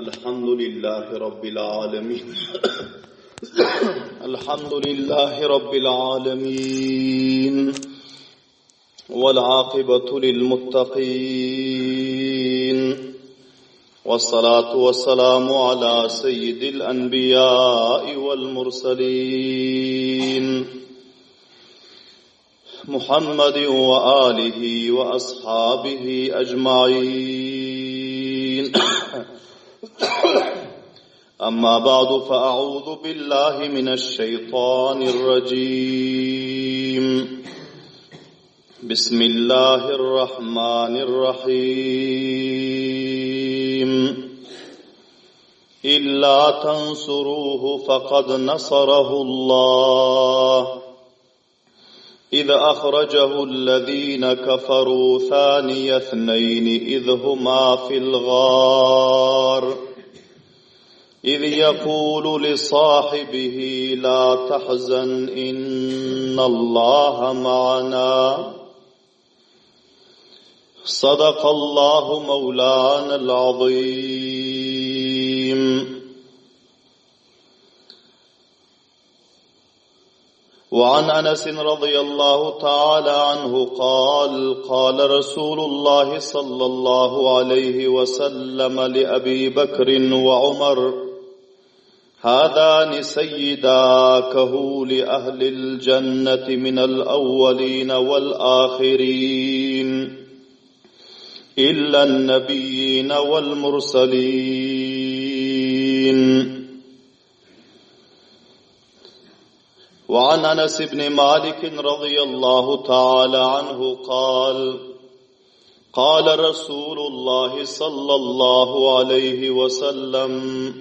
الحمد لله رب العالمين الحمد لله رب العالمين والعاقبة للمتقين والصلاة والسلام على سيد الأنبياء والمرسلين محمد وآله وأصحابه أجمعين أما بعد فأعوذ بالله من الشيطان الرجيم بسم الله الرحمن الرحيم إلا تنصروه فقد نصره الله إذ أخرجه الذين كفروا ثاني اثنين إذ هما في الغار إذ يقول لصاحبه لا تحزن إن الله معنا صدق الله مولانا العظيم. وعن أنس رضي الله تعالى عنه قال قال رسول الله صلى الله عليه وسلم لأبي بكر وعمر هذان سيدا كهول أهل الجنة من الأولين والآخرين إلا النبيين والمرسلين. وعن أنس بن مالك رضي الله تعالى عنه قال قال رسول الله صلى الله عليه وسلم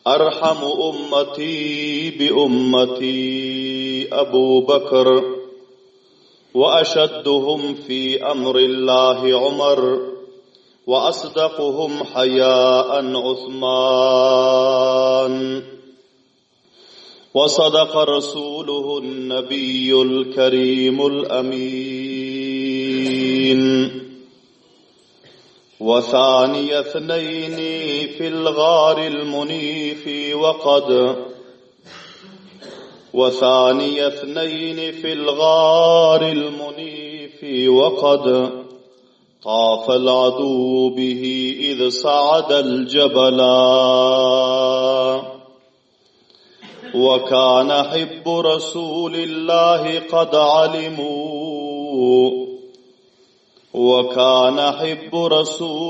أرحم أمتي بأمتي أبو بكر وأشدهم في أمر الله عمر وأصدقهم حياء عثمان وصدق رسوله النبي الكريم الأمين. وثاني اثنين في الغار المنيف وقد طاف العدو به إذ صعد الجبل وكان حب رسول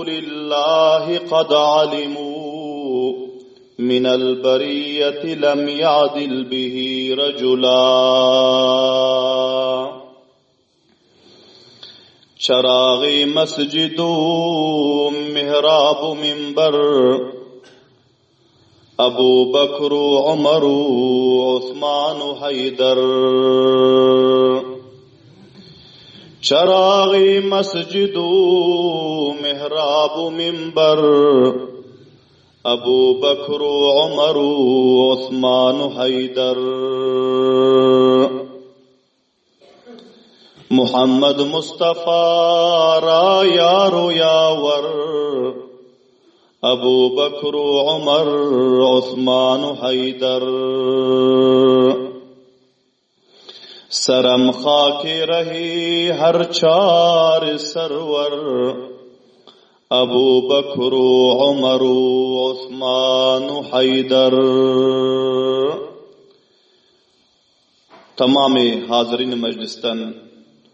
الله قد علموا من البرية لم يعدل به رجلا. چراغ مسجد محراب منبر أبو بكر عمر عثمان حيدر. چراغ مسجد محراب منبر أبو بكر عمر عثمان حيدر. محمد مصطفى را یارو یاور ابو بکر عمر عثمان حیدر. سرم خاک رہی ہر چار سرور ابو بکر عمر عثمان حیدر. تمام حاضرین مجلستن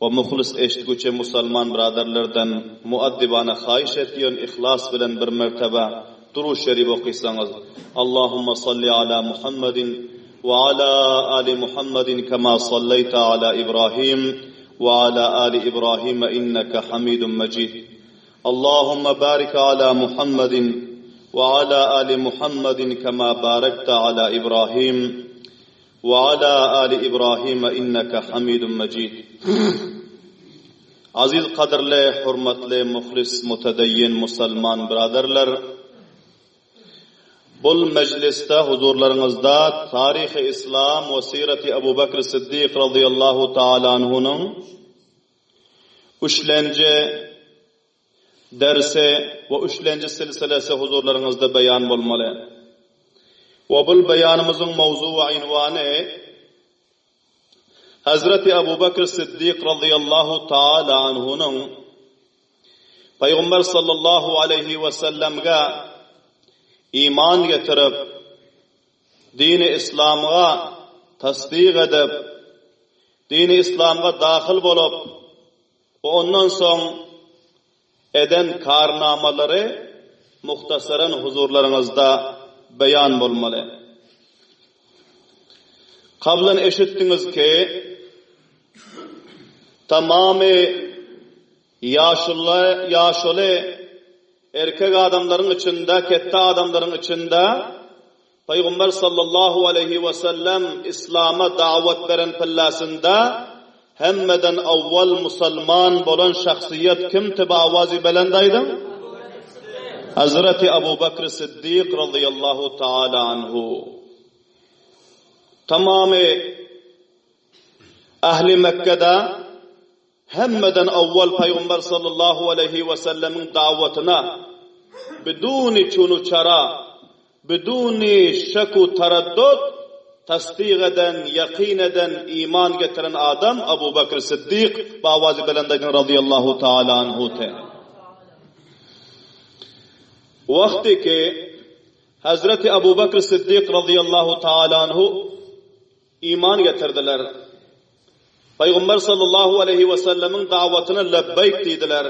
و مخلص eşitgüçe Müslüman braderlerden muaddibana xahiş ettiğim ihlas bilen bir mertebe duru şerif okusanız. Allahumme salli ala Muhammedin ve ala ali Muhammedin kema sallaita ala İbrahim ve ala ali İbrahim inneke hamidun mecid. Allahumme barik ala Muhammedin ve ala ali Muhammedin kema barakta ala İbrahim ve ala ali İbrahim inneke hamidun mecid. Aziz qadrli, hurmatli, muxlis, mutadayyin Müslüman braderler, bu mecliste huzurlarınızda Tarih-i İslam ve Siret-i Ebu Bekr Siddiq radıyallahu ta'ala anhu'nun 3-nji derse ve 3. silsilesi huzurlarınızda beyan bolmaly. Ve bu beyanımızın mavzu ve unvanı Hazreti Ebu Bekir Siddiq radıyallahu ta'ala anhu'nun Peygamber sallallahu aleyhi ve sellem'e iman getirip dini İslam'a tasdik edip dini İslam'a dahil bolup ve ondan son eden karnamaları muhtasaren huzurlarınızda beyan bolmalı. Kablen eşittiniz ki tamamı yaşlı erkek adamların içinde, kette adamların içinde Peygamber sallallahu aleyhi ve sellem İslam'a davet veren pillasında hemmeden avval Müslüman bolan şahsiyet kim tibi avazi belendaydı? Hazreti Ebu Bekir Siddiq radıyallahu ta'ala anhu. Tamamı ahli Mekke'de hemmeden avval Peygamber sallallahu aleyhi ve sellemin davetine biduni çunu çara, biduni şeku taraddut tasdik eden, yakin eden, iman getiren adam Ebu Bekir Siddiq bavazi belendayın radıyallahu ta'ala anhu te. Vakti ki Hazreti Ebu Bekir Siddiq radıyallahu ta'ala anhu iman getirdiler. Peygamber sallallahu aleyhi ve sellemin davetine lebbeyk dediler.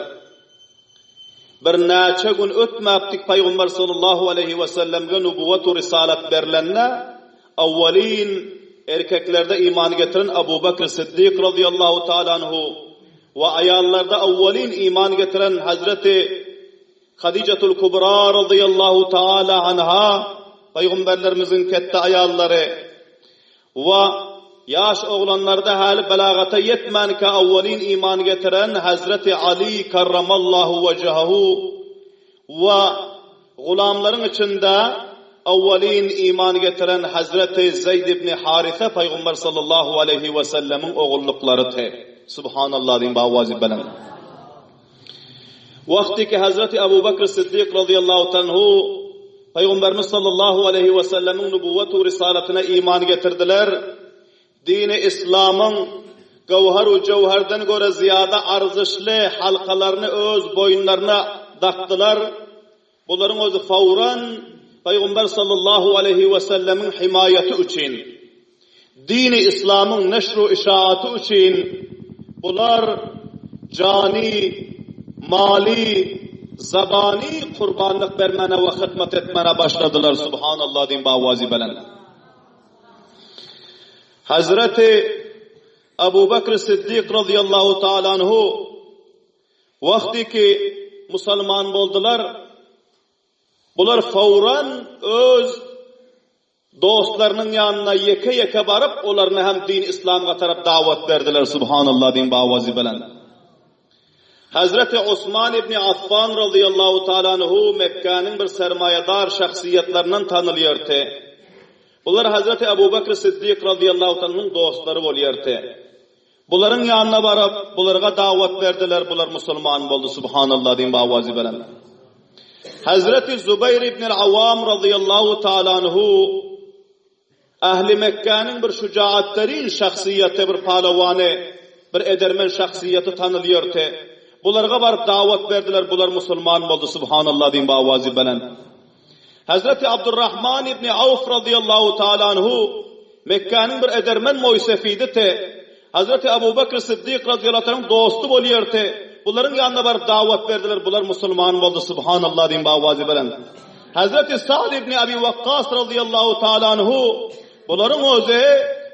Bir neçe gün ötmeptik Peygamber sallallahu aleyhi ve sellem'e nübüvvet-u risalet verilenine avvalin erkeklerde iman getiren Ebu Bekir Siddiq radıyallahu ta'ala anhu ve ayallarda avvalin iman getiren Hazreti Hadicetul Kubra radıyallahu ta'ala anha Peygamberlerimizin kette ayalları ve yaş oğlanlarda hali belagata yetmen ki avvalin iman getiren Hazreti Ali karramallahu vecahu ve gulamların içinde avvalin iman getiren Hazreti Zeyd ibn Harithe Peygamber sallallahu aleyhi ve sellemin oğullukları te. Subhanallah din bavazi belen. Vakti ki Hazreti Ebu Bekir Siddiq radıyallahu anhu Peygamberimiz sallallahu aleyhi ve sellemin nübüvvet-u risaletine iman getirdiler. Dini İslam'ın gavhar-u cevherden göre ziyade arzışlı halkalarını öz boyunlarına taktılar. Bunların özü fauran Peygamber sallallahu aleyhi ve sellemin himayeti için, dini İslam'ın neşru işaatı için bunlar cani, mali, zabani kurbanlık vermene ve hizmet etmene başladılar. Subhanallah din bavazi belen. Hazreti Ebu Bekir Siddiq radıyallahu ta'ala anhu vakti ki Müslüman oldular, bunlar fauran öz dostlarının yanına yeke barıp onlarına hem din İslam'a taraf davet verdiler. Subhanallah din bavazi belen. Hazreti Osman ibn Affan radıyallahu ta'ala anhu Mekke'nin bir sermayedar şahsiyetlerinden tanılıyordu. Bunlar Hazreti Ebu Bekir Siddiq radıyallahu ta'ala'nın dostları oluyordu. Bunların yanına varıp bunlara davet verdiler. Bunlar Müslüman oldu. Subhanallah din bavazi belen. Hazreti Zübeyir ibn al-Avvam radıyallahu ta'ala anhu Ahli Mekke'nin bir şücaatlerin şahsiyeti, bir palavanı, bir edermen şahsiyeti tanılıyordu. Bunlara varıp davet verdiler. Bunlar Müslüman oldu. Subhanallah din bavazi belen. Hazreti Abdurrahman ibn Avf radıyallahu ta'ala anhu Mekke'nin bir edermen moysefiydi te. Hazreti Ebu Bekir Siddiq radıyallahu anh'ın dostu oluyordu. Bunların yanına varıp davet verdiler. Bunlar Müslüman oldu. Subhanallah din bavazi belen. Hazreti Sa'd ibn Abi Vakkas radıyallahu ta'ala anhu bunların özü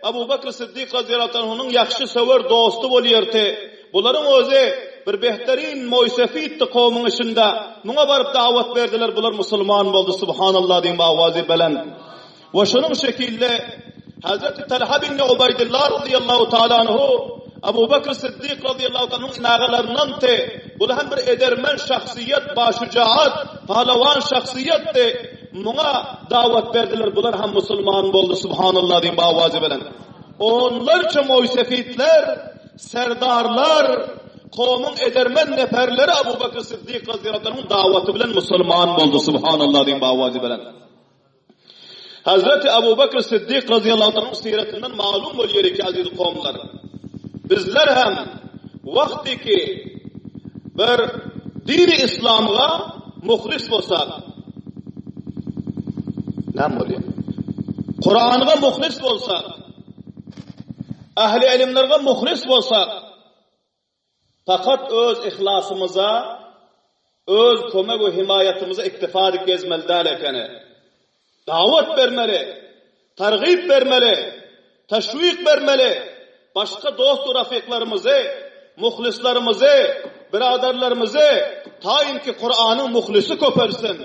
Ebu Bekir Siddiq radıyallahu anh'ın yakşı sever dostu oluyordu. Bunların özü bir behterin moysefiydi kavmin içinde. Buna varıp davet verdiler. Bunlar Müslüman oldu. Subhanallah din bavazi belen. Ve şunun şekilde Hazreti Talha bin Ubeydillah radıyallahu ta'ala anhu Ebu Bekir Siddiq radıyallahu anh'ın inağalarından te. Bunlar hem bir edermen şahsiyet, başücaat, palavan şahsiyet te. Buna davet verdiler. Bunlar hem Müslüman oldu. Subhanallah din bavazi belen. Onlarca moysefitler, serdarlar, Kavmin edermen neferleri Abu Bakr Siddiq radıyallahu anh'ın davatı bilen Müslüman oldu. Subhanallah deyin bavazi bilen. Hazreti Abu Bakr Siddiq radıyallahu anh'ın siretinden malum oluyor ki aziz kavimler. Bizler hem vaktiki bir dini İslam'a muhlis olsak, ne oluyor? Kur'an'a muhlis olsak, ahli ilimlerine muhlis olsak, fakat öz ihlasımıza, öz kömek ve himayetimize iktifa edip gezmeli ekeni. Davet vermeli, targib vermeli, teşvik vermeli. Başka dost ve rafiklarımızı, muhlislarımızı, biraderlerimizi tayin ki Kur'an'ın muhlisi köpelsin.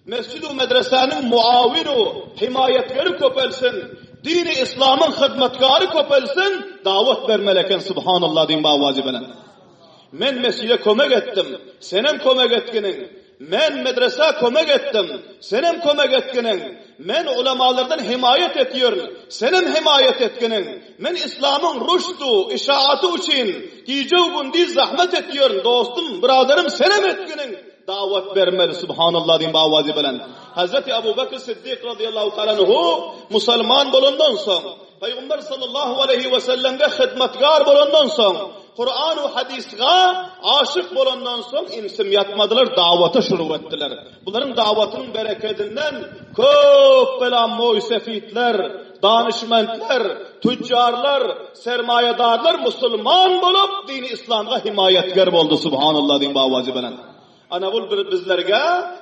Mescid-i medresenin muavinu, himayetleri köpelsin. Dini İslam'ın hizmetkarı köpelsin. Davet vermeleken subhanallah din bavazi bilen. Men mescide kömek ettim. Senem kömek etkinin. Men medrese kömek ettim. Senem kömek etkinin. Men ulemalardan himayet ediyorum. Senem himayet etkinin. Men İslam'ın rüştü, işaatı için giyeceğim diye zahmet ediyorum. Dostum, biraderim senem etkinin. Davet vermeli subhanallah din bavazi bilen. Hazreti Abu Bakr Siddiq radıyallahu ta'ala anhu Müslüman bolundan soň, Peygamber sallallahu aleyhi ve sellem'e hizmetkar bolundan soň, Kur'an ve hadisge aşık bolandan soň insim yatmadılar, davata şuru ettiler. Bunların davatının bereketinden köp bela moysefitler, danışmentler, tüccarlar, sermayedarlar Müslüman bolup dini İslam'a himayetgar boldu subhanallah din bavazi bilen. Ana bul bizlerge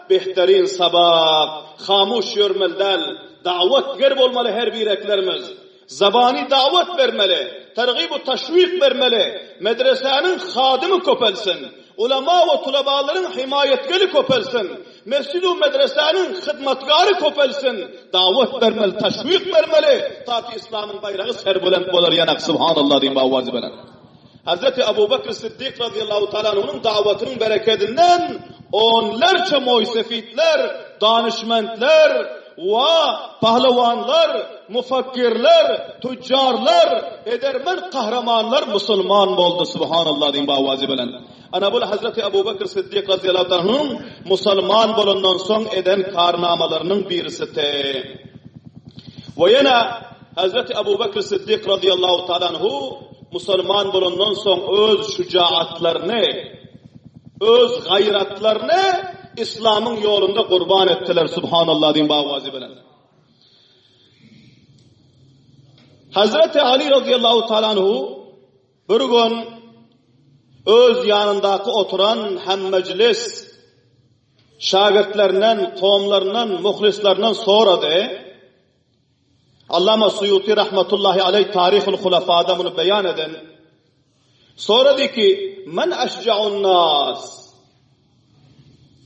behterin sabak, hamuş yörmeldel, davetgar bolmalı her bireklerimiz. Zabani davet vermeli, tergib-u teşvik vermeli, medresenin hadimi köpelsin, ulema ve tulebaların himayetgeli köpelsin, mescid-u medresenin hizmetkarı köpelsin, davet vermeli, teşvik vermeli, ta ki İslam'ın bayrağı serbülent bolar yanak, subhanallah diyeyim bavazi bilen. Hazreti Abu Bakr Siddiq radıyallahu ta'ala'nın davetinin bereketinden onlarca moysefitler, danışmentler, ve pahlevanlar, mufakkirler, tüccarlar, edermen kahramanlar Müslüman oldu subhanallah din bavazi bilen. Ana bu Hazreti Abu Bakr Siddiq radıyallahu ta'ala'nın Müslüman bolundan soň eden karnamalarının birisi. Ve yana Hazreti Abu Bakr Siddiq radıyallahu ta'ala'nhu Müslüman bolundan soň öz şücaatlarını, öz gayratlarını İslam'ın yolunda kurban ettiler subhanallah din bavazi bilen. Hazreti Ali radıyallahu ta'ala anhu bir gün öz yanındaki oturan hem meclis şagirdlerinden, kavimlerinden, muhlislerinden soradı. Allama Suyuti rahmetullahi aleyh Tarihul Hulafa'da bunu beyan eden. Soradı ki men eşca'un nas.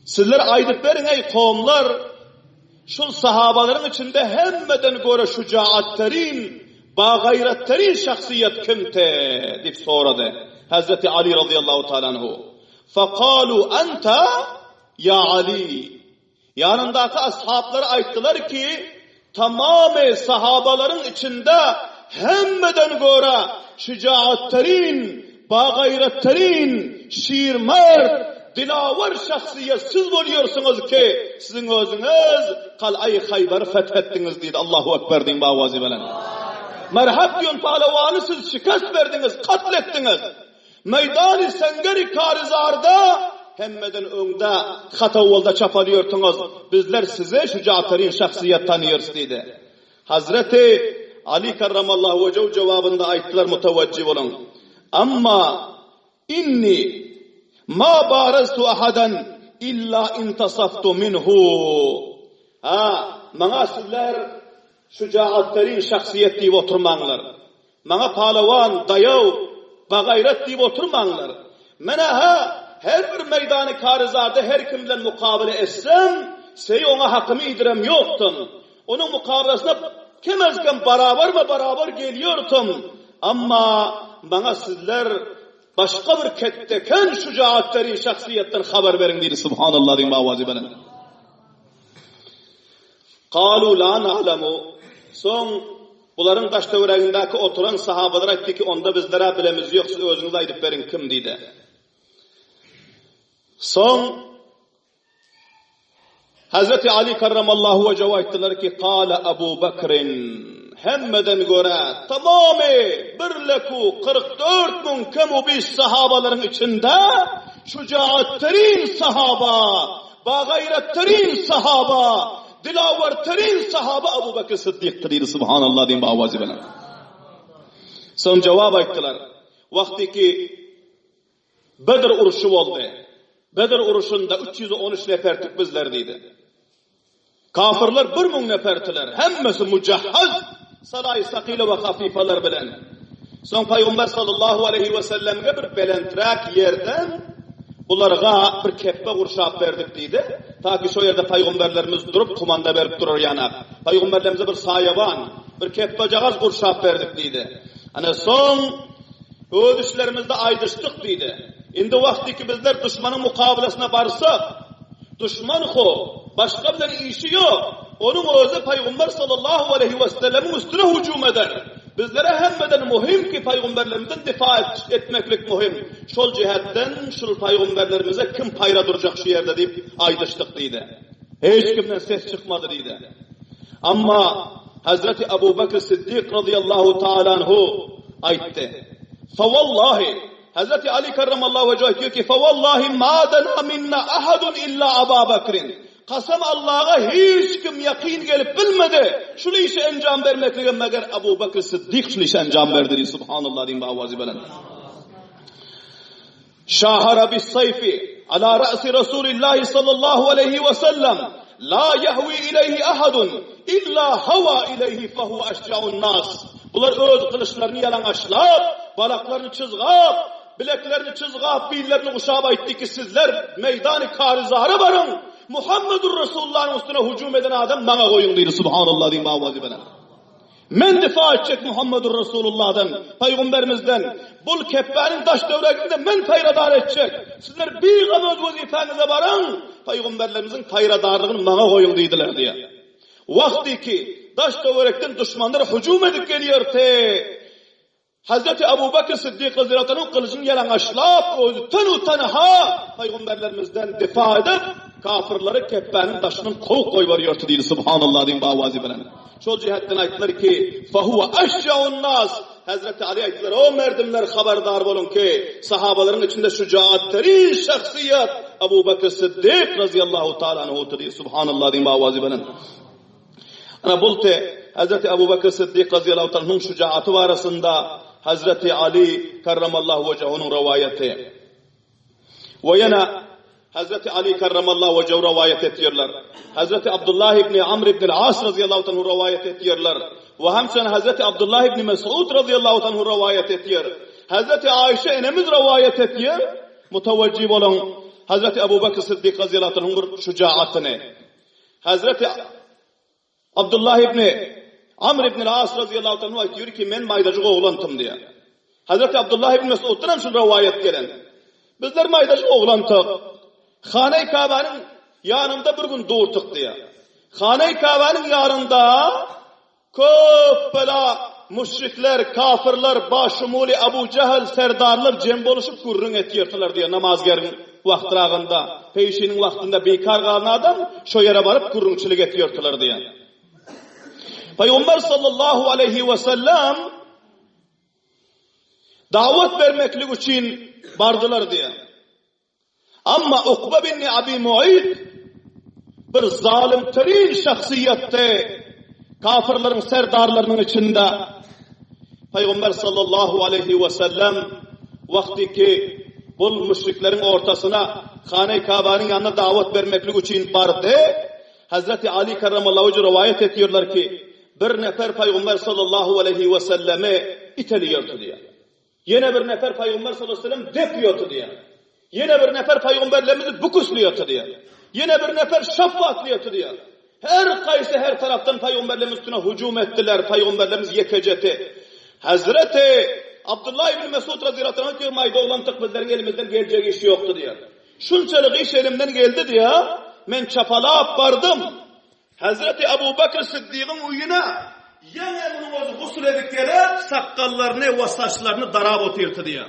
Sizler aydıp verin ey kavimler, şu sahabaların içinde hemmeden göre şücaatlerin, bagayretlerin şahsiyet kimte? Deyip soradı Hazreti Ali radıyallahu ta'ala anhu. Fekalu ente ya Ali. Yanındaki ashablar ayttılar ki, tamamı sahabaların içinde hemmeden göre şücaatlerin, bagayretlerin, şiirmert, dilavar şahsiyet siz oluyorsunuz ki sizin özünüz Kal'ay Hayber'i fethettiniz deydi. Allahu Ekber deyin bavazi bilen. Merhab diyorsun pahlevanı siz şikast verdiniz, katlettiniz. Meydan-ı Sengeri Karizar'da hemmeden önde Hatavval'da çapalıyorsunuz. Bizler size şücaatlerin şahsiyet tanıyoruz deydi. Hazreti Ali karramallahu vecehu cevabında ayetler mutevecih olun. Amma inni ma baraztu ahadan illa intasaftu minhu. Mana sizler şücaatlerin şahsiyet deyip oturmanlar. Mana pahlevan, dayav, bagayret deyip oturmanlar. Mana her bir meydanı karizarda her kimden mukabele etsem, sey ona hakkımı idirem yoktum. Onun mukabelesine kemezken beraber geliyordum. Ama bana sizler başka bir ketteken şücaatlerin şahsiyetten haber verin dedi subhanallah din bavazi bilen. Kalu la na'lemu. Son bunların taş tövrəğindəki oturan sahabalar aytdı ki onda bizlere bilemiz yok, siz özünüz aytıp verin kim dedi. Son Hazreti Ali karramallahu vecehu ayttılar ki Kâle Ebu Bekir'in hemmeden göre tamamı birleku 44 bin kemubis sahabaların içinde şücaatterin sahaba, bagayretterin sahaba, dilaverterin sahaba Ebu Bekir Sıddık'tır dedi. Subhanallah deyin bavazi bana. Son cevap ayttılar. Vakti ki Bedir uruşu oldu. Bedir uruşunda 313 nefertik bizler deydi. Kafirler 1000 nefertiler. Hemmesi mücehhaz. Saray sakile ve hafifeler bilen. Son Peygamber sallallahu aleyhi ve sellem'e bir belentrak yerden bularga bir keppe kurşap verdik deydi. Ta ki şu yerde Peygamberlerimiz durup kumanda verip durur yanak. Peygamberlerimize bir sayaban, bir keppe cağız kurşap verdik deydi. Hani son ödüşlerimizde aydıştık deydi. Indi vakti ki bizler düşmanın mukabilesine barsak, düşman başka bir işi yok. Onun özü Peygamber sallallahu aleyhi ve sellem'in üstüne hücum eder. Bizlere hemmeden muhim ki Peygamberlerimizden difa etmeklik muhim. Şol cihetten şul Peygamberlerimize kim payra duracak şu yerde deyip aydıştık deydi. Hiç kimden ses çıkmadı deydi. Ama Hazreti Ebu Bekir Sıddık radıyallahu ta'ala anhu aytti. Fevallahi Hazreti Ali karramallahu vecehu diyor ki fevallahi ma dana minna ahadun illa Ebu Bekir'in. Kasam Allah'a hiç kim yakin gelip bilmedi. Şunu işe encam vermekle meğer Ebu Bekir Sıddık şunu işe encam verdi. Subhanallah diyeyim bavazi belen. Şahara bis sayfi ala ra'si Resulillah sallallahu aleyhi ve sellem. La yahvi ileyhi ahadun illa hava ileyhi fehu aşca'un nas. Bunlar öz kılıçlarını yalanlaşlap, balaklarını çizgap, bileklerini çizgap, billerini kuşağıp etti ki sizler meydan-ı karizara varın. Muhammedur Resulullah'ın üstüne hücum eden adam bana koyun deyir. Subhanallah diyeyim avazi bana. Men difa edecek Muhammedur Resulullah'dan, Peygamberimizden. Bul keppenin taş devrekinde men payradar edecek. Sizler bir gamöz vazifenize varın. Peygamberlerimizin payradarlığını bana koyun deydiler diye. Vakti ki taş devrekten düşmanlar hücum edip geliyor te. Hazreti Ebu Bekir Sıddık Hazretleri'nin kılıcını yalanlaşlap, özüten utanha Peygamberlerimizden difa edip kafirleri keppenin taşının kovuk koyuvarıyordu değil. Subhanallah diyeyim bavazi bilen. Şol cihetten ayetler ki فَهُوَ اَشْجَعُ النَّاسِ Hazreti Ali ayetler o merdimler haberdar olun ki sahabaların içinde şücaatterin şahsiyet Ebu Bekir Sıddık radıyallahu ta'ala anhu'tu diye. Subhanallah diyeyim bavazi bilen. Ana bulte Hazreti Ebu Bekir Sıddık radıyallahu ta'ala'nın şücaatı var arasında Hazreti Ali karramallahu vecehu'nun rivayeti. Ve yana Hazreti Ali karramallahu vecehu rivayet ediyorlar. Hazreti Abdullah ibn Amr ibn al-As radıyallahu anhu rivayet ediyorlar. Ve hemşen Hazreti Abdullah ibn Mes'ud radıyallahu anhu rivayet ediyor. Hazreti Ayşe enemiz rivayet ediyor. Mutevecih olan Hazreti Ebu Bekir Sıddık radıyallahu anhu'nun şücaatını. Hazreti Abdullah ibn Amr ibn al-As radıyallahu anhu diyor ki men maydacık oğlantım diye. Hazreti Abdullah ibn Mes'ud'dan şu rivayet gelen. Bizler maydacık oğlantık. Hane-i Kabe'nin yanında bir gün doğurtuk diye. Hane-i Kabe'nin yanında köp bela müşrikler, kafirler, başımuli Ebu Cehil serdarlar cem boluşup gurrun etiyordular diye namazgerin vaxtırağında, peşinin vaxtında bekar kalan adam şu yere varıp gurrunçilik etiyordular diye. Peygamber sallallahu aleyhi ve sellem davet vermeklik için bardılar diye. Ama Ukbe bin Abi Muayt bir zalimterin şahsiyette kafirlerin serdarlarının içinde Peygamber sallallahu aleyhi ve sellem vakti ki bu müşriklerin ortasına Hane-i Kabe'nin yanına davet vermeklik için vardı. Hazreti Ali karramallahu vecehu rivayet ediyorlar ki bir nefer Peygamber sallallahu aleyhi ve selleme iteliyordu diye. Yine bir nefer Peygamber sallallahu aleyhi ve sellem depiyordu diye. Yine bir nefer Peygamberlerimizi bukusluyordu diye. Yine bir nefer şaffatlıyordu diye. Her kaysı her taraftan Peygamberlerimiz üstüne hücum ettiler. Peygamberlerimiz yekeceti. Hazreti Abdullah ibn Mesud radıyallahu anh diyor mayda olan tıkbızların elimizden gelecek iş yoktu diye. Şunçalık iş elimden geldi diye. Men çapalap vardım. Hazreti Ebu Bekir Sıddık'ın uyuna yine bunu gusül edip gelip sakkallarını ve saçlarını darab oturdu diye.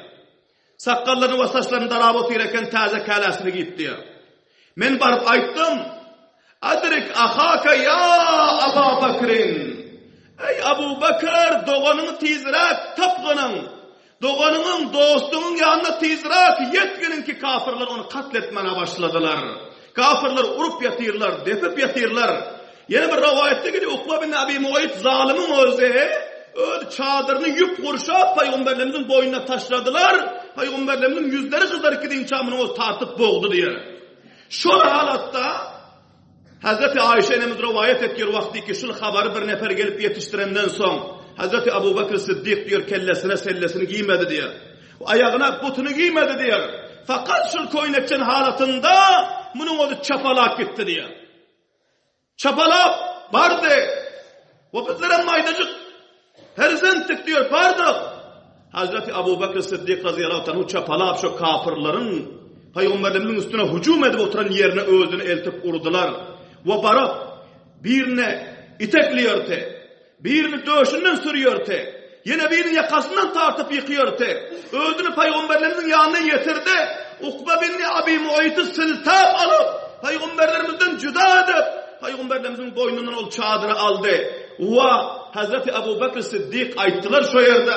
Sakallarını ve saçlarını darabot yerken taze kalasını giyip diyor. Men barıp ayttım. Adrik ahaka ya Abu Bakrin. Ey Abu Bakr, doğanını tizrak tapgının. Doğanının dostunun yanına tizrak yetkinin ki kafirler onu katletmene başladılar. Kafirler urup yatırlar, defip yatırlar. Yine bir rivayette gidiyor. Ukba bin Abi Muayt zalimin özü çadırını yük kurşap Peygamberlerimizin boynuna taşladılar. Peygamberlerimizin yüzleri kızarıp gidin çamını o tartıp boğdu diye. Şu halatta Hazreti Ayşe enemiz rivayet ediyor vakti ki şu haberi bir nefer gelip yetiştirenden son Hazreti Abu Bakr Sıddık diyor kellesine sellesini giymedi diyor. Ayağına butunu giymedi diyor. Fakat şu koynekçen halatında bunun o çapalak gitti diyor. Çapalak vardı. O bizlere maydacık herzentik diyor vardı. Hazreti Abu Bakr Sıddık radıyallahu anh çapalak şu kafirlerin Peygamberlerimizin üstüne hücum edip oturan yerine özünü eltip urdular. Ve barab birine itekliyordu. Birini döşünden sürüyordu. Yine birini yakasından tartıp yıkıyordu. Özünü Peygamberlerimizin yanına getirdi. Ukba bin Abi Muayt'ı siltap alıp Peygamberlerimizden cüda edip Peygamberlerimizin boynundan ol çadırı aldı. Ve Hazreti Abu Bakr Sıddık ayttılar şu yerde.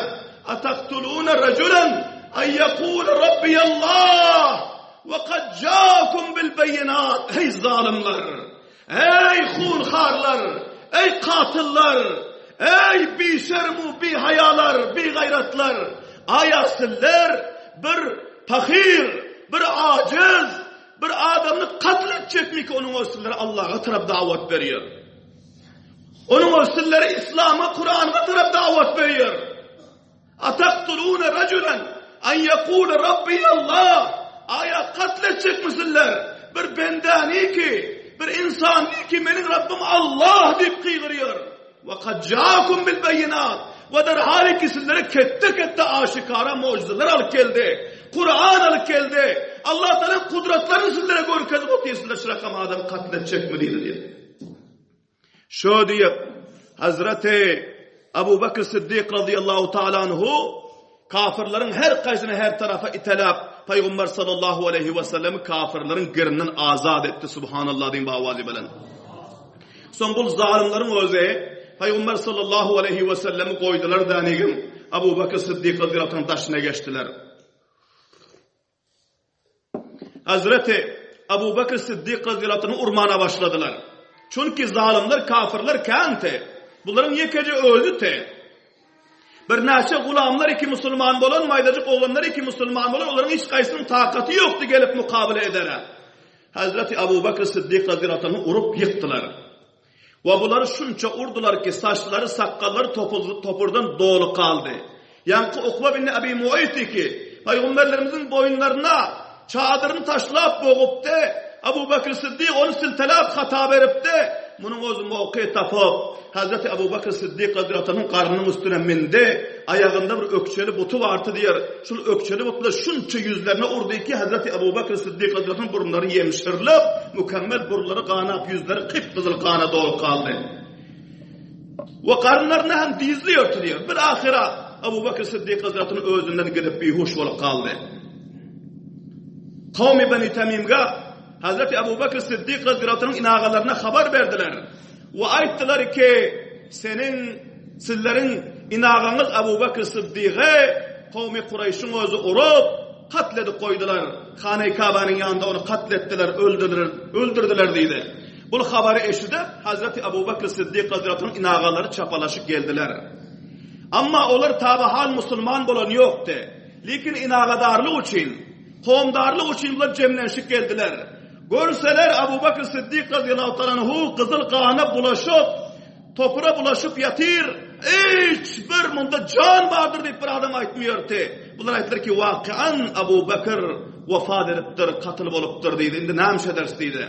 Ataktulûne raculen en yekûle Rabbiyallah ve kad câkum bil beyinat. Ey zalimler, ey hunharlar, ey katiller, ey bi şermu, bi hayalar, bi gayretler. Ayasiller bir fakir, bir aciz, bir adamını katledecek mi ki onun osilleri Allah'a taraf davet veriyor. Onun osilleri İslam'a, Kur'an'a taraf davet veriyor. Ataktulûne raculen en yekûle Rabbiyallah. Aya katledecek misinler? Bir bendani ki, bir insani ki benim Rabbim Allah deyip kıygırıyor. Ve kad câkum bil beyinat. Ve derhal ki sizlere kette aşikara mucizeler alıp geldi. Kur'an alıp geldi. Allah Teala'nın kudretlerini sizlere görkezip otuyor. Sizler şırakam adam katledecek mi diye. Şu diye Hazreti Abu Bakr Sıddık radıyallahu ta'ala anhu kafirlerin her kaysını her tarafa itelap Peygamber sallallahu aleyhi ve sellem kafirlerin gırından azad etti. Subhanallah diyeyim bavazi bilen. Son bu zalimlerin özü Peygamber sallallahu aleyhi ve sellemi koydular deneyim. Abu Bakr Sıddık radıyallahu anh taşına geçtiler. Hazreti Abu Bakr Sıddık radıyallahu anh urmana başladılar. Çünkü zalimler kafirler kente. Bunların yekece özü te. Bir neçe gulamlar iki Müslüman bolan, maydacık oğlanlar iki Müslüman bolan, onların hiç kaysının takati yoktu gelip mukabele edere. Hazreti Abu Bakr Sıddık radıyallahu anh'ı urup yıktılar. Ve bunları şunca urdular ki saçları, sakalları topurdan dolu kaldı. Yankı Ukba bin Abi Muayt ki Peygamberlerimizin boyunlarına çadırını taşlap boğup de Abu Bakr Sıddık onu siltelap hata verip de bunun o mevki tapıp Hazreti Abu Bakr Sıddık radıyallahu anh'ın karnının üstüne mindi. Ayağında bir ökçeli botu vardı diyor. Şu ökçeli botla şunca yüzlerine urdu ki Hazreti Abu Bakr Sıddık radıyallahu anh burunları yemişirlip mükemmel burunları kanap yüzleri kıpkızıl kana dolu kaldı. Ve karnlarına hem dizliyordu diyor. Bir ahira Abu Bakr Sıddık radıyallahu anh özünden gidip bir hoş olup kaldı. Kavmi Beni Temim'ga Hazreti Abu Bakr Sıddık radıyallahu anh'ın inağalarına haber verdiler. Ve ayttılar ki sizlerin inağınız Abu Bakr Sıddık'ı kavmi Kureyş'in özü urup katledip koydular. Hane-i Kabe'nin yanında onu katlettiler, öldürdüler dedi. Bu haberi eşidip Hazreti Abu Bakr Sıddık radıyallahu anh'ın inağaları çapalaşıp geldiler. Ama onlar tabi hal Müslüman bolan yoktu. Lakin inağadarlık için, kavmdarlık için bunlar cemlenşik geldiler. Görseler Abu Bakr Sıddık radıyallahu anhu kızıl kana bulaşıp, topura bulaşıp yatır, hiçbir bunda can vardır deyip bir adam aytmıyordu. Bunlar aytlar ki vakian Abu Bakr vefat ediptir, katılıp oluptur deydi. Şimdi nam şedersiydi.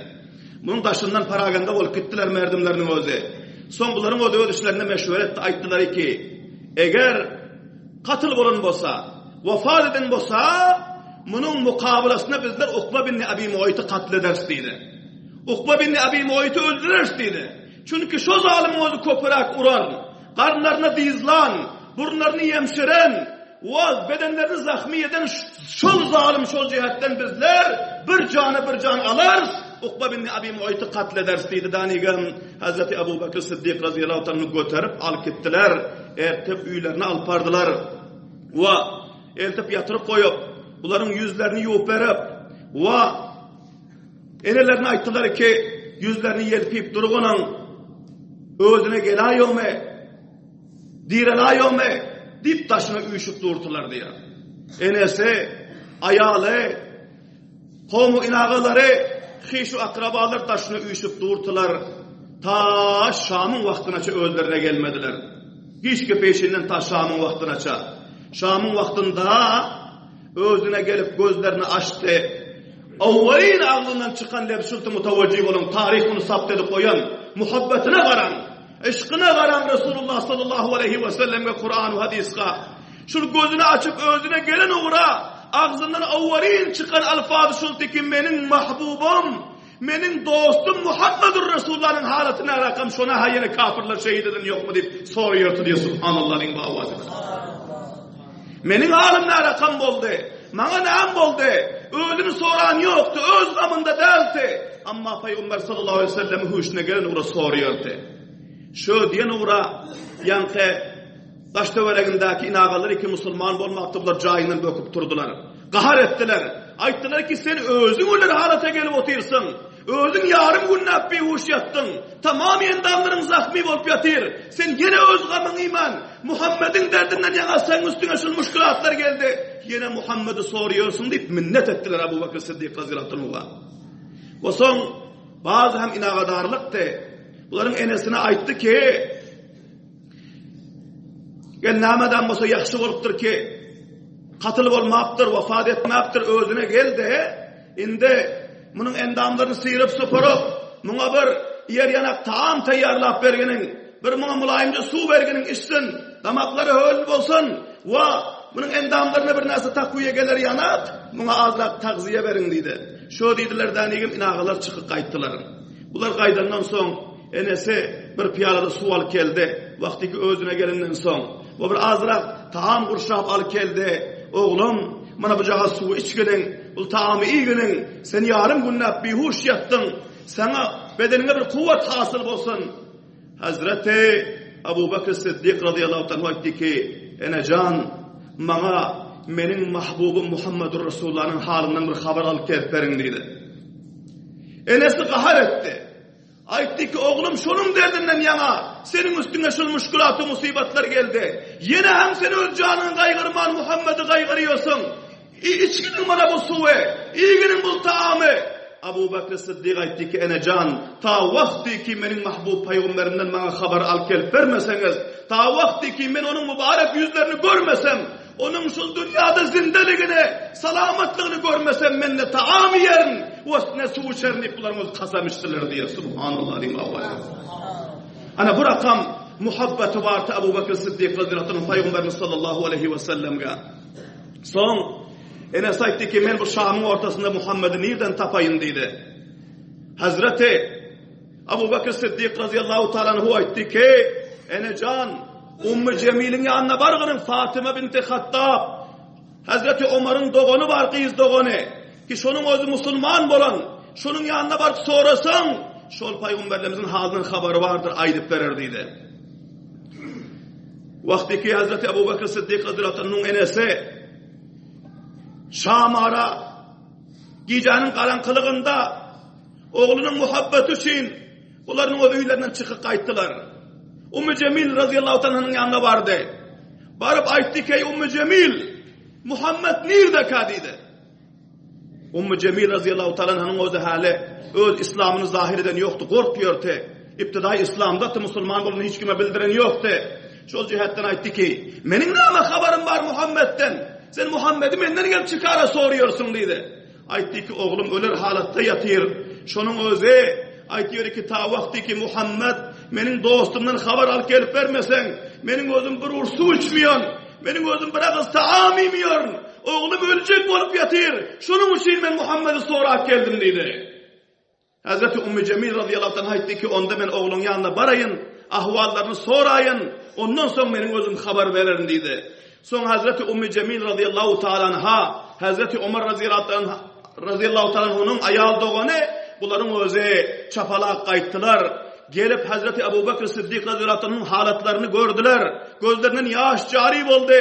Bunun taşından paraganda olup gittiler merdimlerinin özü. Son bunların o dövdüşlerine meşhur etti. Ayttılar ki eğer katılıp olun bolsa, vefat edin bolsa bunun mukabelasına bizler Ukba bin Abi Muayt'ı katledersiydi. Ukba bin Abi Muayt'ı öldürersiydi. Çünkü şu zalim özü köpürak uran, karnlarına dizlan, burunlarını yemşiren, ve bedenlerini zahmi eden şol zalim şol cihetten bizler bir can alırız. Ukba bin Abi Muayt'ı katlederiz deydi danigen. Hazreti Abu Bakr Siddiq radıyallahu anh'ı götürüp alıp gittiler. Ertep üylerini alıp bardılar. Ve eltip yatırıp koyup bunların yüzlerini yuvup verip ve enelerine ayttılar ki yüzlerini yelpiyip durgunun özüne gelayo mu direlayo mu dip taşına uyuşup durdular diye. Enesi ayalı komu inağıları hişu akrabalar taşına uyuşup durdular. Ta Şam'ın vaktinaça özlerine gelmediler. Hiç ki peşinden ta Şam'ın vaktinaça. Şam'ın vaktinde özüne gelip gözlerini açtı. Avvalin ağzından çıkan lebsültü mutavacib olan tarih bunu sapt edip koyan muhabbetine varan, aşkına varan Resulullah sallallahu aleyhi ve sellem ve Kur'an ve hadis'e şu gözünü açıp özüne gelen uğra ağzından avvalin çıkan alfaz şulti ki benim mahbubum, benim dostum Muhammedur Resulullah'ın halatına rakam şuna hayır kafirler şehit edin yok mu deyip soruyordu diye subhanallah'ın bağvazı. Menin halim ne rakam oldu? Bana ne oldu? Ölümü soran yoktu. Öz zamanda değildi. Ama Peygamber sallallahu aleyhi ve sellem'in huşuna gelen uğra soruyordu. Şu diyen uğra yankı taştövelegindeki inağalar iki Müslüman olmakta bunlar cahinden döküp durdular. Kahar ettiler. Ayttılar ki sen özün öyle halata gelip otursun. Özün yarım gününe bir huş yattın. Tamamen damların zahmi olup yatır. Sen yine öz gamın iman. Muhammed'in derdinden yana sen üstüne şu müşkülatlar geldi. Yine Muhammed'i soruyorsun deyip minnet ettiler Abu Bakr Siddiq radıyallahu anh. Ve son bazı hem inağadarlıktı. Bunların enesine ayttı ki gennameden olsa yaxşı oluptur ki katılıp olmaptır, vefat etmaptır özüne geldi. Indi bunun endamlarını sıyırıp süpürüp buna bir yer yanak taam tayyarlap bergenin, bir buna mulayimce su bergenin içsin, damakları höl olsun ve bunun endamlarına bir nasıl takviye gelir yanak, buna azrak takziye verin deydi. Şu deydiler danigim inağalar çıkıp kayttılar. Bunlar kaydandan son enesi bir piyalada su al geldi. Vaktiki özüne gelinden son. O bir azrak taam kurşap al geldi. Oğlum bana bu caha su içginin, bu taamı iyi günün, sen yarım günle bir huş yattın, sana bedenine bir kuvvet hasıl olsun. Hazreti Abu Bakr Siddiq radıyallahu anh etti ki, enecan, bana benim mahbubum Muhammedur Resulullah'ın halinden bir haber alıp gelip verin dedi. Enesi kahar etti. Aytti ki oğlum şunun derdinden yana senin üstüne şu müşkülatı musibetler geldi. Yine hem seni öz canını kaygırman Muhammed'i kaygırıyorsun. İçkinin bana bu suve, iyiginin bu taamı. Abu Bakr Siddiq aytti ki enecan ta vakti ki benim mahbub peygamberimden bana haber al gelip vermeseniz, ta vakti ki ben onun mübarek yüzlerini görmesem, onun şu dünyada zindeliğini, salametlığını görmesem ben de taamı yerin, ve su içerini kullarımız kasamıştılar diye. Subhanallah diyeyim Allah'a. Ana bu rakam muhabbeti vardı Abu Bakr Siddiq radıyallahu anh Peygamberimiz sallallahu aleyhi ve sellem'e. Son Enes aytti ki ben bu Şam'ın ortasında Muhammed'i nereden tapayım dedi. Hazreti Abu Bakr Siddiq radıyallahu ta'ala anhu aytti ki enecan Ümmü Cemil'in yanına bargının Fatıma binti Hattab Hazreti Ömer'in doğunu var kız doğunu ki şunun özü Müslüman olan şunun yanına bark sorasın şol Peygamberimizin halinin haberi vardır aydıp verir dedi. Vakti ki Hazreti Abu Bakr Siddiq radıyallahu anh'ın enesi Şam'a gecenin karanlığında oğlunun muhabbeti için bunların o üylerinden çıkıp kayıttılar. Ümmü Cemil radıyallahu anh'ın yanına vardı. Barıp aytti ki Ümmü Cemil Muhammed nerede kadıydı? Ümmü Cemil radıyallahu anh'ın o hali öz İslam'ını zahir eden yoktu. Korkuyordu. İptidai İslam'da Müslüman olduğunu hiç kime bildiren yoktu. Şu cihetten aytti ki benim ne haberim var Muhammed'den? Sen Muhammed'i benden gelip çıkara soruyorsun dedi. Aytti ki oğlum ölür halatta yatır. Şunun özü aytıyor ki ta vakti ki Muhammed benim dostumdan haber alıp gelip vermesen benim özüm bir su içmiyor. Benim özüm bir ağız taam yemiyor. Oğlum ölecek olup yatır. Şunun için ben Muhammed'i sorarak geldim dedi. Hazreti Ümmü Cemil radıyallahu anh aytti ki onda ben oğlun yanına barayın. Ahvallarını sorayın. Ondan sonra benim özüm haber veririm dedi. Son Hazreti Ummu Cemil radıyallahu ta'ala anha, Hazreti Ömer radıyallahu ta'ala anh'ın ayal doğanı, bunların özü çapalak kayıttılar. Gelip Hazreti Ebu Bekir Sıddık radıyallahu anh'ın halatlarını gördüler. Gözlerinin yaş cari oldu.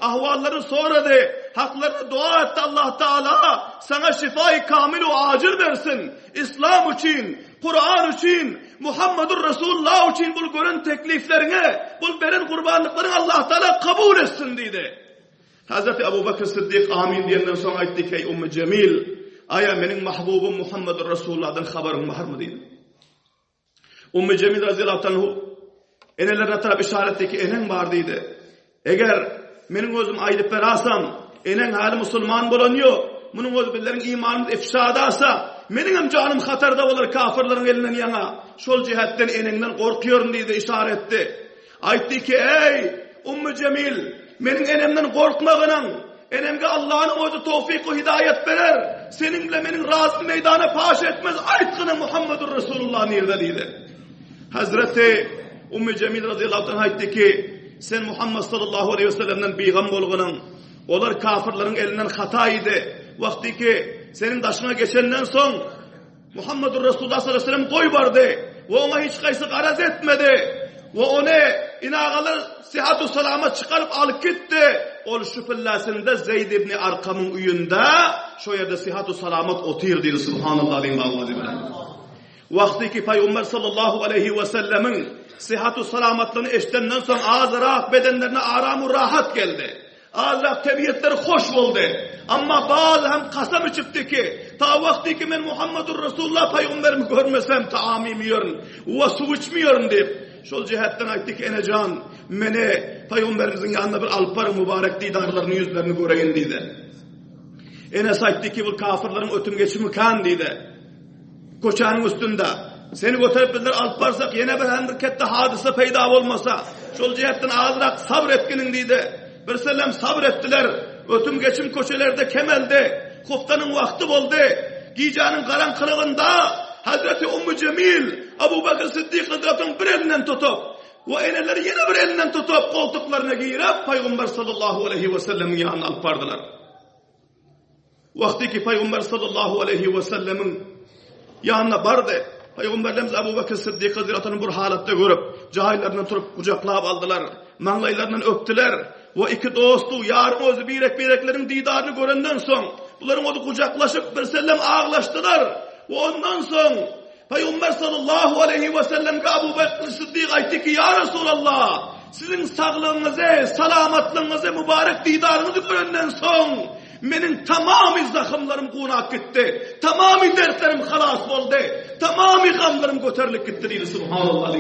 Ahvalları soradı. Haklarına dua etti Allah Teala. Sana şifayı kamil o acil versin. İslam için, Kur'an için, Muhammedur Resulullah için bu görün tekliflerine, bu veren kurbanlıklarını Allah Teala kabul etsin dedi. Hazreti Ebu Bekir Sıddık amin diyenden sonra aytti ki ey Ümmü Cemil, aya benim mahbubum Muhammedur Resulullah'dan haberim var mı dedi. Ümmü Cemil radıyallahu anh enelerine taraf işaret etti ki enen var dedi. Eğer benim özüm aydıp verasam, enen hali Müslüman bulanıyor, bunun özbirlerin imanımız ifşadasa, benim canım hatarda olur kafirlerin elinden yana. Şol cihetten enenden korkuyorum diye de işaretti. Aytti ki ey Ümmü Cemil, benim enemden korkmağının, enemge Allah'ın özü tevfik-u hidayet verer. Seninle benim razı meydana paş etmez. Aytkını Muhammedur Resulullah nerede dedi. Hazreti Ümmü Cemil radıyallahu anh aytti ki sen Muhammed sallallahu aleyhi ve sellem'den beyğam bolğunun, olar kafirlerin elinden hataydı. Vakti ki senin başına geçenden son Muhammedur Resulullah sallallahu aleyhi ve sellem koy vardı ve ona hiç kaysı garaz etmedi ve onu inağalar sihat-u salamet çıkarıp alıp gitti. Ol şüphellasında Zeyd ibn Arkam'ın uyunda şu yerde sihat-u salamet otur dedi. Subhanallah diyeyim Allah'a. Vakti ki Peygamber sallallahu aleyhi ve sellemin sihat-u salametlerini eştenden sonra ağzı bedenlerine aram-u rahat geldi. Allah tebiyetleri hoş oldu. Ama bazı hem kasam içipti ki ta vakti ki ben Muhammedur Resulullah peygamberimi görmesem taamim yiyorum ve su içmiyorum deyip şol cihetten aytti ki enecan meni peygamberimizin yanında bir alpar mübarek didarlarını yüzlerini göreyim dedi. Enes aytti ki bu kafirlerin ötüm geçimi kan dedi. Koçanın üstünde seni götürüp bizler alparsak yine bir handikette hadise peyda olmasa şol cihetten ağzırak sabretkinin dedi. Bir sellem sabrettiler. Ötüm geçim köşelerde kemelde. Kuftanın vakti oldu. Giycanın karanlığında Hazreti Ümmü Cemil Ebu Bekir Sıddık radıyallahu bir elinden tutup ve eneleri yine bir elinden tutup koltuklarına giyirip Peygamber sallallahu aleyhi ve sellemin yanına alpardılar. Vakti ki Peygamber sallallahu aleyhi ve sellemin yanına vardı. Peygamberimiz Ebu Bekir Sıddık radıyallahu bu halatta görüp cahillerden tutup kucaklayıp aldılar. Manlaylarından öptüler. Ve iki dostu yarın özü bireklerin didarını görenden son bunların onu kucaklaşıp bir sellem ağlaştılar. Ve ondan son Peygamber sallallahu aleyhi ve sellem Ebu Bekir Sıddık aytti ki ya Resulallah sizin sağlığınızı, salametlığınızı, mübarek didarınızı görenden son benim tamamı zahımlarım kunak gitti. Tamamı dertlerim halas oldu. Tamamı gamlarım götürülüp gitti dedi. Subhanallah.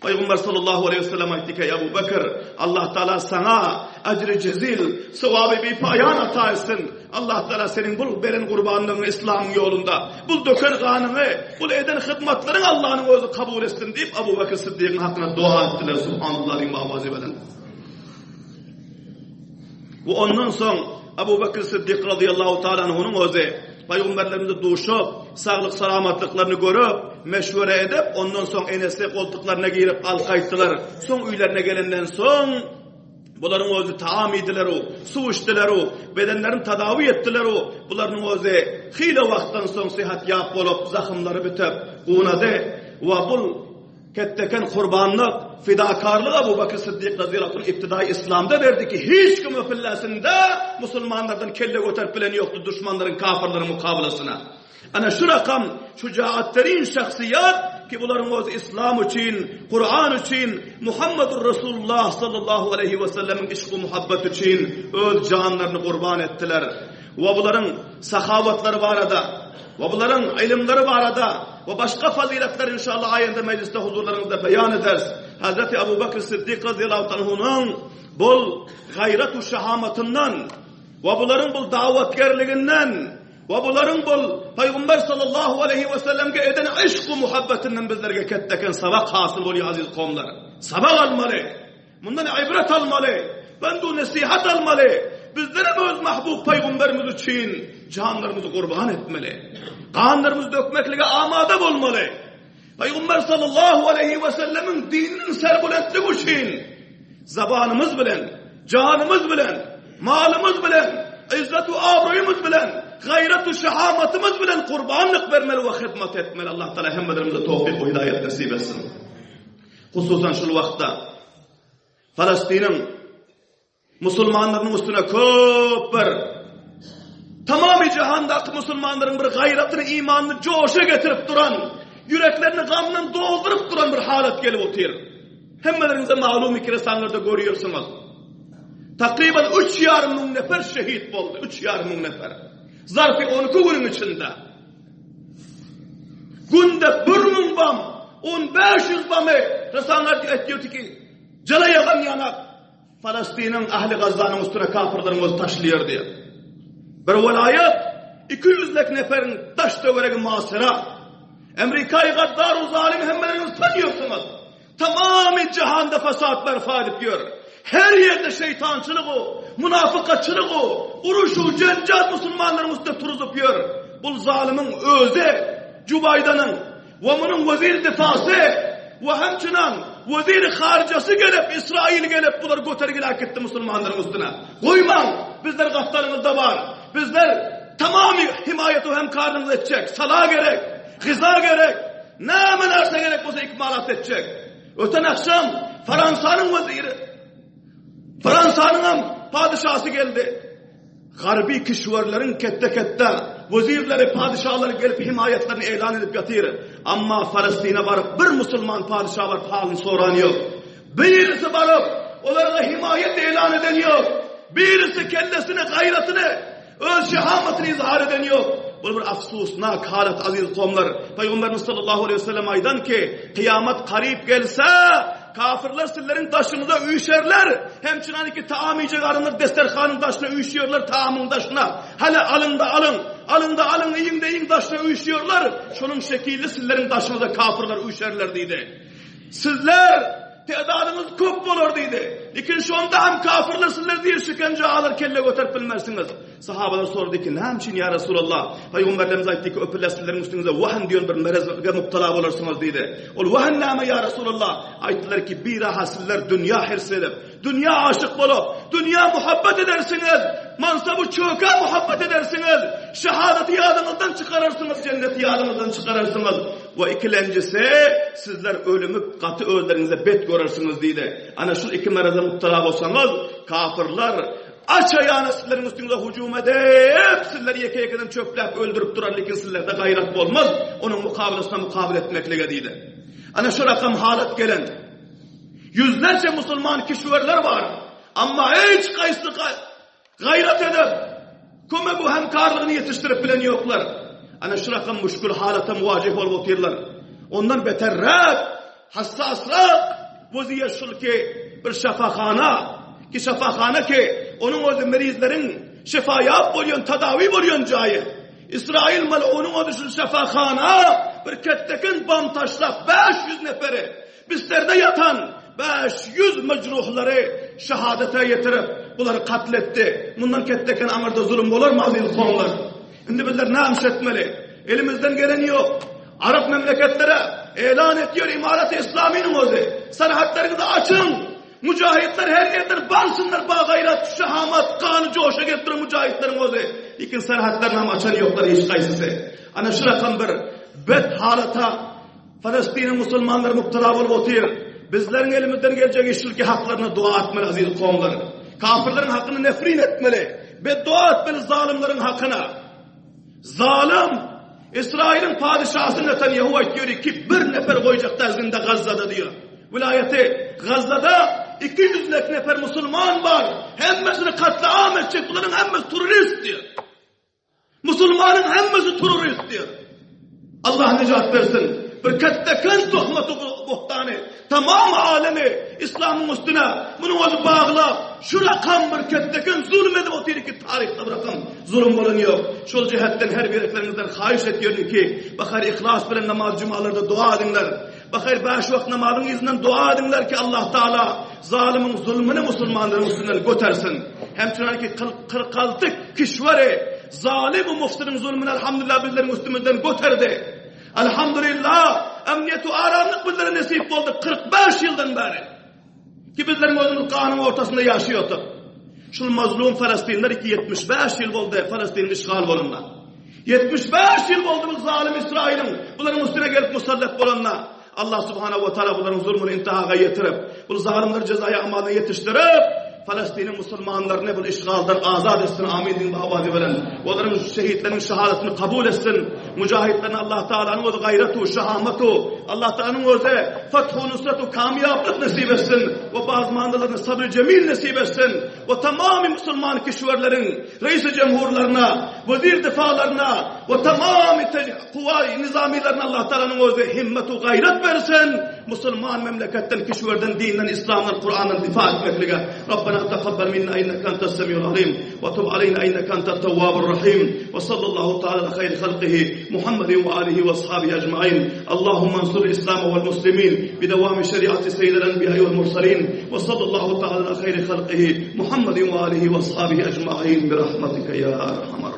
Peygamber sallallahu aleyhi ve sellem aytti ki Ebu Bekir Allah Teala sana ecri cezil sevabı bir payan ata etsin. Allah Teala senin bul veren kurbanlığını İslam yolunda bul döker kanını bul eden hizmetlerin Allah'ın özü kabul etsin deyip Ebu Bekir Sıddık'ın hakkında dua ettiler. Subhanallah. Ve ondan sonra Ebu Bekir Sıddık radıyallahu ta'ala anh'ın özü Peygamberlerimizi duşup, sağlık salamatlıklarını görüp, meşvere edip, ondan sonra enesi koltuklarına giyirip alkayttılar. Son üylerine gelenden son, bunların özü taam ediler o, su içtiler o, bedenlerini tedavi ettiler o, bunların özü hile vaktan son sihat yap olup, zahımları bitip, kunadı ve bu ketteken kurbanlık, fidakarlık Ebu Bekir Sıddık radıyallahu anh iptidai İslam'da verdi ki hiç kim öpüllasında Müslümanlardan kelle götürüp bilen yoktu düşmanların, kafirlerin mukabelasına. Ana şu rakam, şücaatlerin şahsiyat ki bunların o İslam için, Kur'an için, Muhammedur Resulullah sallallahu aleyhi ve sellemin işku muhabbet için öz canlarını kurban ettiler. Ve bunların sahavatları var arada, ve bunların ilimleri var arada, ve başka faziletler inşallah ayında mecliste huzurlarınızda beyan ederiz. Hazreti Ebu Bekir Sıddık radıyallahu anh'ın bol gayret-u şahamatından ve bunların bol davetkerliğinden ve bunların bol Peygamber sallallahu aleyhi ve sellem'e eden aşk-ı muhabbetinden bizlerge ketteken sabak hasıl oluyor aziz kavmler. Sabak almalı. Bundan ibret almalı. Bendu nasihat almalı. Bizlerin öz mahbub Peygamberimiz için canlarımızı kurban etmeli. Kanlarımızı dökmekle amade olmalı. Peygamber sallallahu aleyhi ve sellemin dininin serbulentliği için zabanımız bilen, canımız bilen, malımız bilen, izzet-u abroyumuz bilen, gayret-u şehamatımız bilen kurbanlık vermeli ve hizmet etmeli. Allah Teala hemmelerimize tevfik ve hidayet nasip etsin. Hususan şu vakta Filistin'in Müslümanların üstüne köp bir tamamı cihanda Müslümanların bir gayretini, imanını coşa getirip duran, yüreklerini gamla doldurup duran bir halet gelip oturuyor. Hemmelerinize malum ikresanlarda görüyorsunuz. Takriben 3,5 nefer şehit oldu. 3,5 nefer. Zarfı 12 günün içinde. Günde 1.000 bam, 1500 bamı Resulullah ediyordu ki cala yagan yanak Filistin'in ahli Gazze'nin üstüne kafirlerimiz taşlıyor diye. Bir velayet 200'lük neferin taş döverek masıra. Amerika'yı gaddar o zalim hemmeleriniz tanıyorsunuz. Tamamı cihanda fesatlar faal ediyor. Her yerde şeytançılık o, münafıkatçılık o, uruşu, cencat Müslümanların üstüne turuz yapıyor. Bu zalimin özü, Cubaydan'ın ve bunun vezir defası ve hemçinan vezir haricası gelip, İsrail gelip bunları götergilak etti Müslümanların üstüne. Koyman, bizler gatlarımızda var. Bizler tamamı himayeti hemkarlığımız edecek. Sala gerek, gıza gerek, ne menarsa gerek olsa ikmalat edecek. Öten akşam Fransa'nın veziri, Fransa'nın padişahı geldi. Garbi kişilerlerin kette vezirleri, padişahları gelip himayetlerini ilan edip yatıyor. Ama Filistin'e varıp bir Müslüman padişah var, halini soran yok. Birisi varıp onlara himayet ilan eden yok. Birisi kellesini, gayretini, öz şehametini izhar eden yok. Bu bir afsusnak halet aziz kavmler. Peygamberimiz sallallahu aleyhi ve sellem aydan ki kıyamet karib gelse kafirler sizlerin taşınıza uyuşerler. Hemçinin ki taamice karınlar desterhanın taşına uyuşuyorlar, taamın taşına. Hele alın da alın, alın da alın, yiyin de yiyin taşına uyuşuyorlar. Şunun şekilli sizlerin taşınıza kafirler uyuşerler dedi. Sizler tedadınız köp olur dedi. Lakin şu anda hem kafirler sizler diye şikence alır kelle götürüp bilmersiniz. Sahabalar sordu ki ne için ya Resulallah? Peygamberlerimiz aytti ki öpürler sizlerin üstünüze vahan diyor bir merezge müptela olursunuz dedi. Ol vahan nâme ya Resulallah? Ayttılar ki bir aha sizler dünya hirs edip, dünya aşık olup, dünya muhabbet edersiniz. Mansabı çöke muhabbet edersiniz. Şehadeti yadınızdan çıkarırsınız, cenneti yadınızdan çıkarırsınız. Ve ikincisi sizler ölümü katı özlerinize bet görürsünüz dedi. Ana şu iki mereze mutlaka olsanız kafirler aç ayağını sizlerin üstünüze hücum edip sizleri yeke çöplep öldürüp duran, lakin sizlerde gayret olmaz. Onun mukabilesine mukabil etmekle dedi. Ana şu rakam halet gelen yüzlerce Müslüman kişiler var ama hiç kayısı gayret edip kime bu hemkarlığını yetiştirip bilen yoklar. Ana şu rakam müşkül halata muvacih olup otuyorlar. Ondan beterrek, hassaslık vaziyet şul ki bir şefakhana ki şefakhana ki onun o merizlerin şifaya buluyon, tedavi buluyon cayı. İsrail mal'unun o düşün şefakhana bir kettekin bam taşlap 500 neferi bizlerde yatan 500 mecruhları şehadete getirip bunları katletti. Bundan kettekin amirde zulüm olur mu aziz konular? Şimdi bizler ne emsetmeli? Elimizden gelen yok. Arap memleketlere ilan ediyor İmaret-i İslami'nin ozu. Serhatlarınızı açın. Mücahitler her yerden bansınlar. Bağ gayret, şehamet, kanı coşa getirin mücahitlerin ozu. Lakin serhatlarını hem açan yoklar hiç kaysısı. Ana şu rakam bir bet halata Filistin'in Müslümanları muhtara olup oturuyor. Bizlerin elimizden gelecek işçilik haklarına dua etmeli aziz kavimler. Kafirlerin hakkını nefrin etmeli. Beddua etmeli zalimlerin hakkına. Zalim İsrail'in padişahı Netanyahu diyor ki bir nefer koyacak terzinde Gazze'de diyor. Vilayeti Gazze'de 200 nefer Müslüman var. Hemmesini katliam edecek. Bunların hemmesi terörist diyor. Müslümanın hemmesi terörist diyor. Allah necat versin. Bir kettekin tuhmatı buhtanı. Tamam alemi İslam'ın üstüne bunu özü bağla. Şu rakam bir kettekin zulüm edip oturuyor ki tarihte bir rakam zulüm bulunuyor. Şol cihetten her bireklerinizden hayiş ediyorum ki bakar ihlas bilen namaz cumalarda dua edinler. Bakar 5 vakit namazın izinden dua edinler ki Allah Teala zalimin zulmünü Müslümanların üstünden götersin. Hemçinin ki 46 kişileri zalim-i muftinin zulmünü elhamdülillah bizlerin üstümüzden göterdi. Elhamdülillah emniyet-u aramlık bizlere nasip oldu 45 yıldan beri. ki bizlerin özümüz kanun ortasında yaşıyordu. Şu mazlum Falastinler ki 75 yıl oldu Falastin'in işgal bolundan. 75 yıl oldu bu zalim İsrail'in bunların üstüne gelip musallat bolundan. Allah subhanahu ve teala bunların zulmünü intihaga getirip, bu zalimleri cezaya amadına yetiştirip, Falastin'in Müslümanlarını bu işgaldan azad etsin, amin din ve havadi veren. Onların şehitlerin şehadetini kabul etsin. Mücahitlerin Allah Teala'nın o gayretu, şahamatu, Allah Teala'nın o fethu, nusretu, kamiyaplık nasip etsin. Ve bazı mandalarına sabır cemil nasip etsin. Ve tamamı Müslüman kişilerlerin, reis-i cemhurlarına, vazir defalarına, ve tamamı kuvay nizamilerine Allah Teala'nın o himmetu, gayret versin. Müslüman memleketten, kişilerden, dinden, İslam'dan, Kur'an'dan difa etmekliğe. Rabbena تقبل منا إنك أنت السميع العليم وتب علينا إنك أنت التواب الرحيم وصلى الله تعالى على خير خلقه محمد وآله وأصحابه أجمعين اللهم انصر الإسلام والمسلمين بدوام شريعة سيد الأنبياء والمرسلين وصلى الله تعالى على خير خلقه محمد وآله وأصحابه أجمعين برحمتك يا أرحم الراحمين